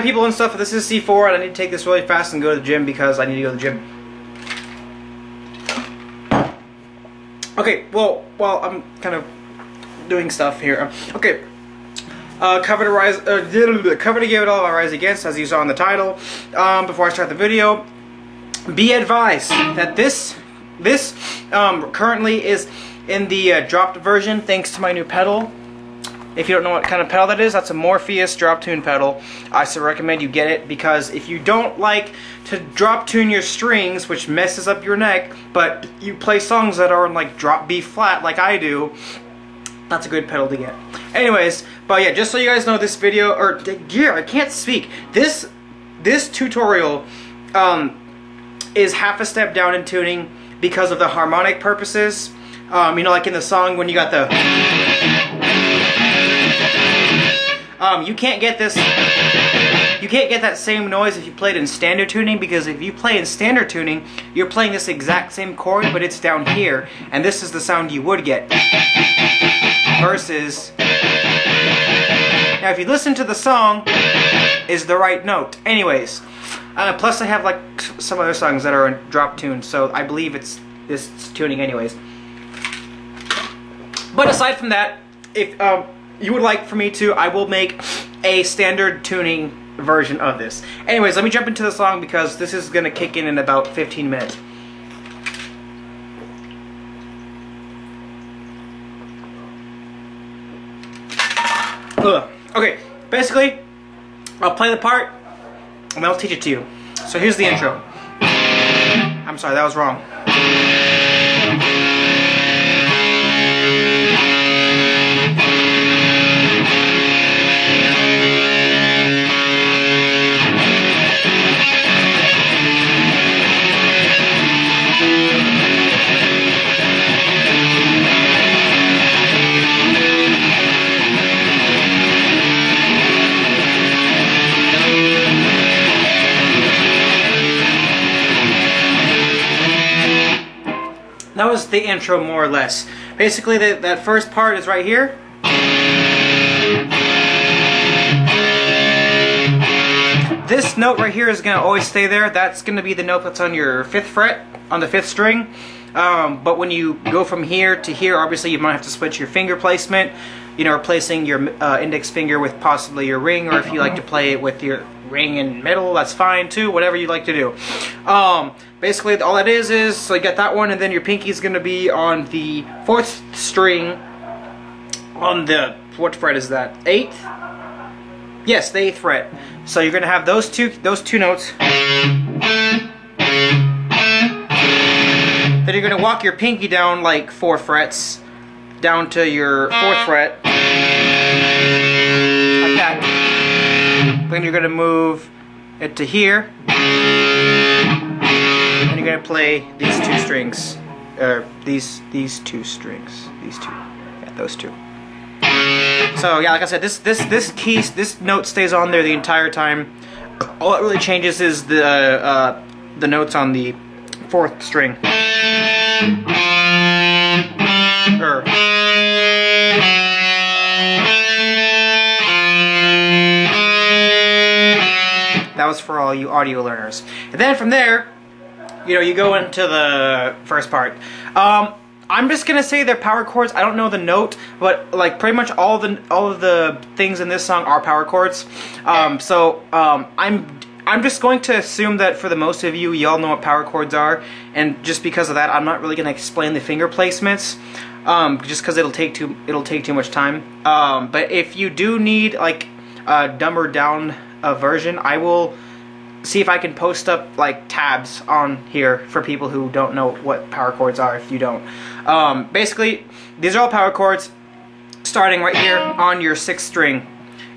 people and stuff, this is C4 and I need to take this really fast and go to the gym because I need to go to the gym. Okay, well, I'm kind of doing stuff here. Okay, cover to give it all I rise against, as you saw in the title. Before I start the video, be advised that this currently is in the dropped version thanks to my new pedal. If you don't know what kind of pedal that is, that's a Morpheus drop tune pedal. I still recommend you get it, because if you don't like to drop tune your strings, which messes up your neck, but you play songs that are in like drop B flat like I do, that's a good pedal to get. Anyways, but yeah, just so you guys know, this video, or yeah, I can't speak. This tutorial is half a step down in tuning because of the harmonic purposes. You know, like in the song when you got the you can't get this. You can't get that same noise if you played in standard tuning, because if you play in standard tuning, you're playing this exact same chord, but it's down here, and this is the sound you would get. Versus, now if you listen to the song, is the right note. Anyways, plus I have like some other songs that are in drop tune, so I believe it's this tuning anyways. But aside from that, if you would like for me to, I will make a standard tuning version of this. Anyways, let me jump into the song because this is going to kick in about 15 minutes. Okay, basically, I'll play the part and then I'll teach it to you. So here's the intro. I'm sorry, that was wrong. That was the intro, more or less. Basically, that first part is right here. This note right here is going to always stay there. That's going to be the note that's on your 5th fret, on the 5th string. But when you go from here to here, obviously you might have to switch your finger placement. You know, replacing your index finger with possibly your ring, or if you like to play it with your ring and middle, that's fine too, whatever you like to do. Basically, all it is so you got that one, and then your pinky is going to be on the 4th string on the, what fret is that? 8th? Yes, the 8th fret. So you're going to have those two notes. Then you're going to walk your pinky down like 4 frets down to your 4th fret, like that. Then you're going to move it to here, and you're going to play these 2 strings, or these 2 strings, these 2, yeah, those 2. So yeah, like I said, this note stays on there the entire time. All that really changes is the notes on the 4th string. That was for all you audio learners. And then from there, you know, you go into the first part. I'm just gonna say they're power chords. I don't know the note, but like pretty much all of the things in this song are power chords. I'm just going to assume that for the most of you, y'all know what power chords are, and just because of that, I'm not really gonna explain the finger placements, just because it'll take too much time. But if you do need like a dumber down version, I will see if I can post up like tabs on here for people who don't know what power chords are. If you don't, basically these are all power chords, starting right here on your 6th string,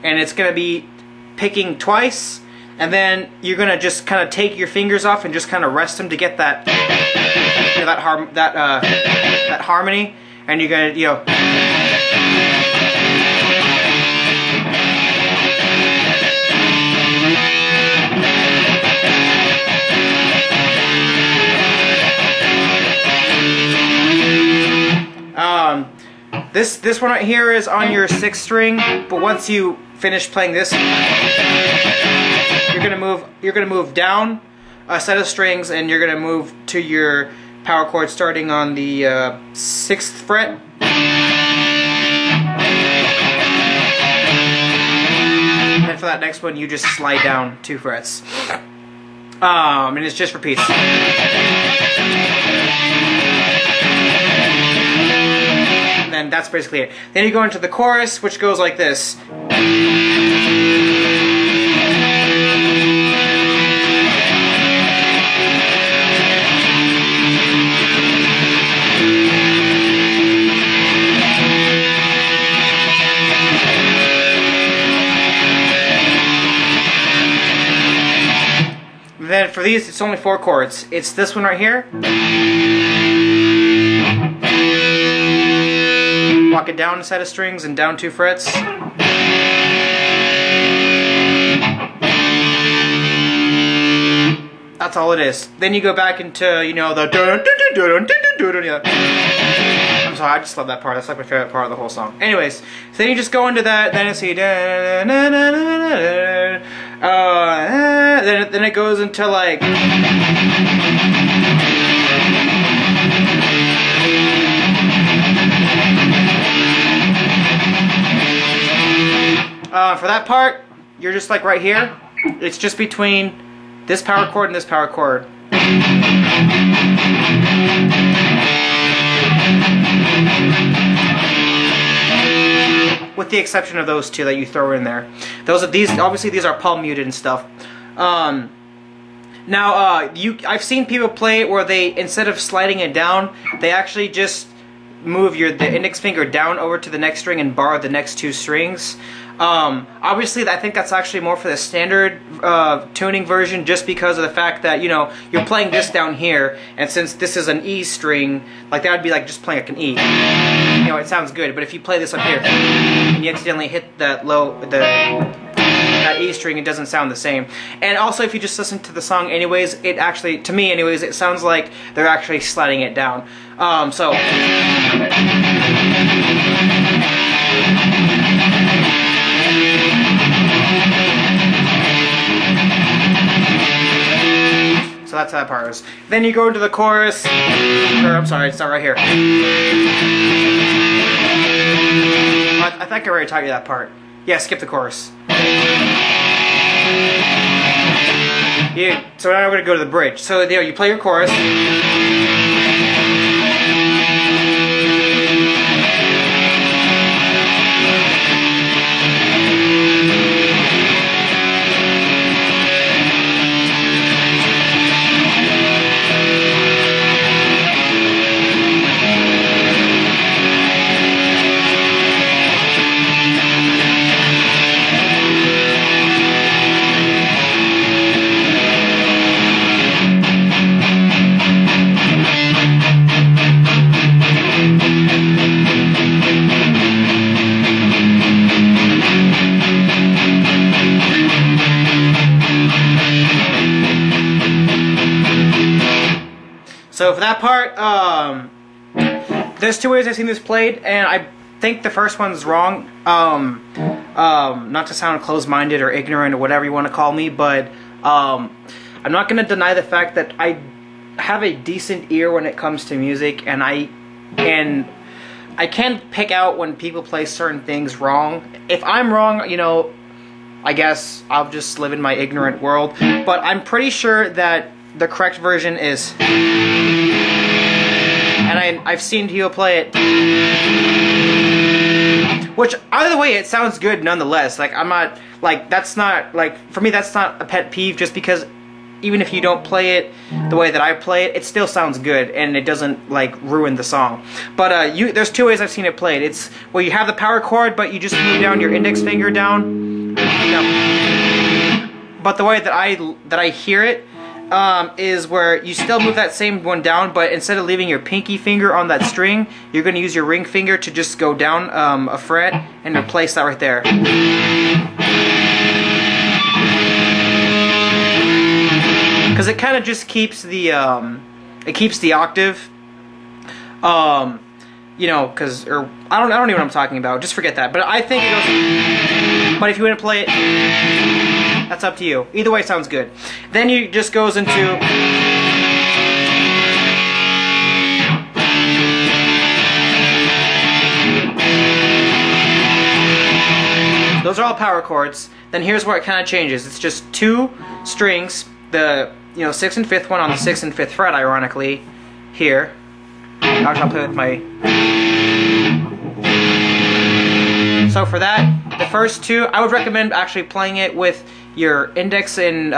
and it's gonna be picking twice, and then you're gonna just kind of take your fingers off and just kind of rest them to get that, you know, that harmony, and you're gonna, you know. This one right here is on your 6th string, but once you finish playing this, you're gonna move down a set of strings, and you're gonna move to your power chord starting on the 6th fret. And for that next one, you just slide down 2 frets. And it's just repeats. And then that's basically it. Then you go into the chorus, which goes like this. Then for these, it's only 4 chords. It's this one right here. Walk it down a set of strings and down 2 frets. That's all it is. Then you go back into, you know, the dun dun dun dun dun dun dun. I'm sorry, I just love that part. That's like my favorite part of the whole song. Anyways, so then you just go into that, then it's then it goes into like for that part, you're just like right here. It's just between this power chord and this power chord. With the exception of those 2 that you throw in there. Obviously these are palm muted and stuff. I've seen people play it where they, instead of sliding it down, they actually just move the index finger down over to the next string and bar the next 2 strings. Obviously, I think that's actually more for the standard tuning version, just because of the fact that, you know, you're playing this down here, and since this is an E string, like that would be like just playing like an E. You know, it sounds good, but if you play this up here and you accidentally hit that that E string, it doesn't sound the same. And also, if you just listen to the song anyways, it actually, to me anyways, it sounds like they're actually sliding it down. So that's how that part is. Then you go into the chorus, or I'm sorry, it's not right here. I think I already taught you that part. Yeah, skip the chorus. Yeah, so now we're going to go to the bridge. So there, you play your chorus. So for that part, there's 2 ways I've seen this played, and I think the first one's wrong. Not to sound closed-minded or ignorant or whatever you want to call me, but I'm not going to deny the fact that I have a decent ear when it comes to music, and I can pick out when people play certain things wrong. If I'm wrong, you know, I guess I'll just live in my ignorant world, but I'm pretty sure that the correct version is, and I've seen people play it, which either way it sounds good nonetheless. Like, I'm not, like, that's not, like, for me that's not a pet peeve, just because even if you don't play it the way that I play it, it still sounds good and it doesn't like ruin the song. But there's 2 ways I've seen it played. It's where you have the power chord, but you just move down your index finger down. But the way that I hear it is where you still move that same one down, but instead of leaving your pinky finger on that string, you're going to use your ring finger to just go down a fret and replace that right there. Because it kind of just keeps the octave, you know, because, or I don't even know what I'm talking about. Just forget that. But I think it goes. But if you want to play it. That's up to you. Either way sounds good. Then you just goes into... Those are all power chords. Then here's where it kind of changes. It's just 2 strings, the 6th and 5th one on the 6th and 5th fret, ironically, here. I'll play with my... So for that, the first 2, I would recommend actually playing it with your index and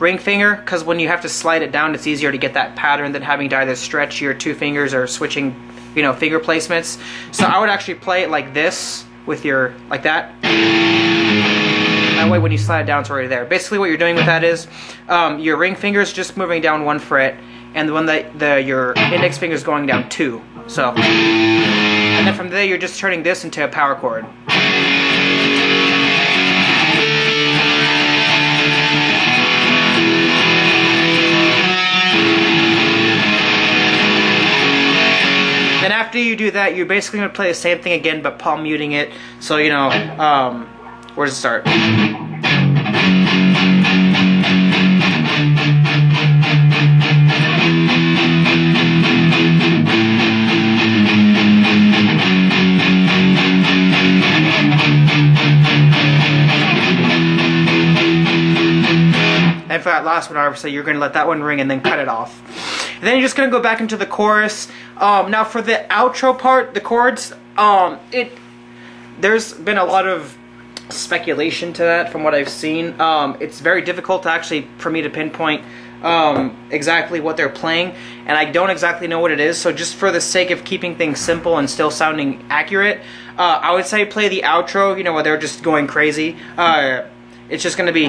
ring finger, because when you have to slide it down, it's easier to get that pattern than having to either stretch your 2 fingers or switching, finger placements. So I would actually play it like this, with your, like that. That way when you slide it down, it's already there. Basically what you're doing with that is, your ring finger is just moving down 1 fret, and the one that your index finger is going down 2. So, and then from there you're just turning this into a power chord. Then after you do that, you're basically going to play the same thing again, but palm muting it. So, where does it start? And for that last one, obviously, you're going to let that one ring and then cut it off. And then you're just going to go back into the chorus. Now for the outro part, the chords, there's been a lot of speculation to that from what I've seen. It's very difficult to actually, for me to pinpoint exactly what they're playing, and I don't exactly know what it is, so just for the sake of keeping things simple and still sounding accurate, I would say play the outro, where they're just going crazy. It's just going to be...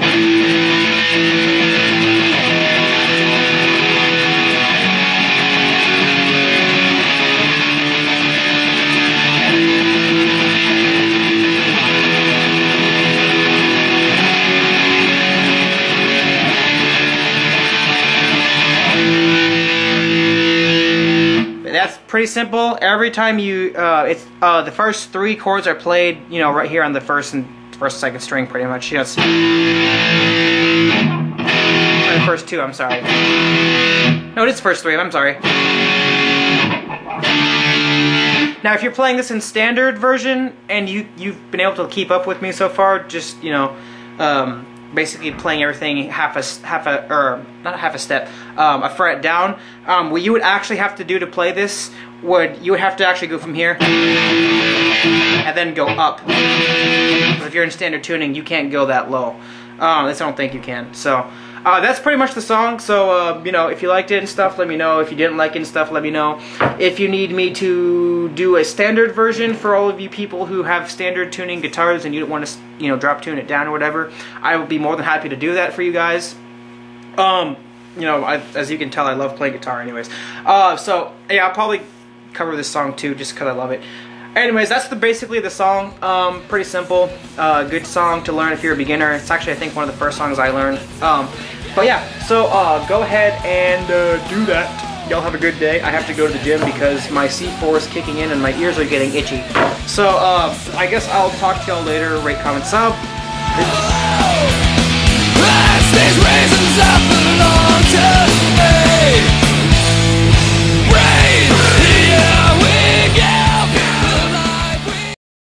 That's pretty simple. Every time you, the first 3 chords are played, right here on the first and second string, pretty much. It's, or the first 2. I'm sorry. No, it is first 3. I'm sorry. Now, if you're playing this in standard version and you've been able to keep up with me so far, just basically playing everything a fret down. What you would actually have to do to play this you would have to actually go from here and then go up. If you're in standard tuning, you can't go that low. At least I don't think you can. So that's pretty much the song. So if you liked it and stuff, let me know. If you didn't like it and stuff, let me know. If you need me to do a standard version for all of you people who have standard tuning guitars and you don't want to drop tune it down or whatever, I will be more than happy to do that for you guys. As you can tell, I love playing guitar anyways. So yeah, I'll probably cover this song too, just because I love it. Anyways, that's basically the song. Pretty simple. Good song to learn if you're a beginner. It's actually, I think, one of the first songs I learned. But yeah, so go ahead and do that. Y'all have a good day. I have to go to the gym because my C4 is kicking in and my ears are getting itchy. So I guess I'll talk to y'all later. Rate, comment, sub.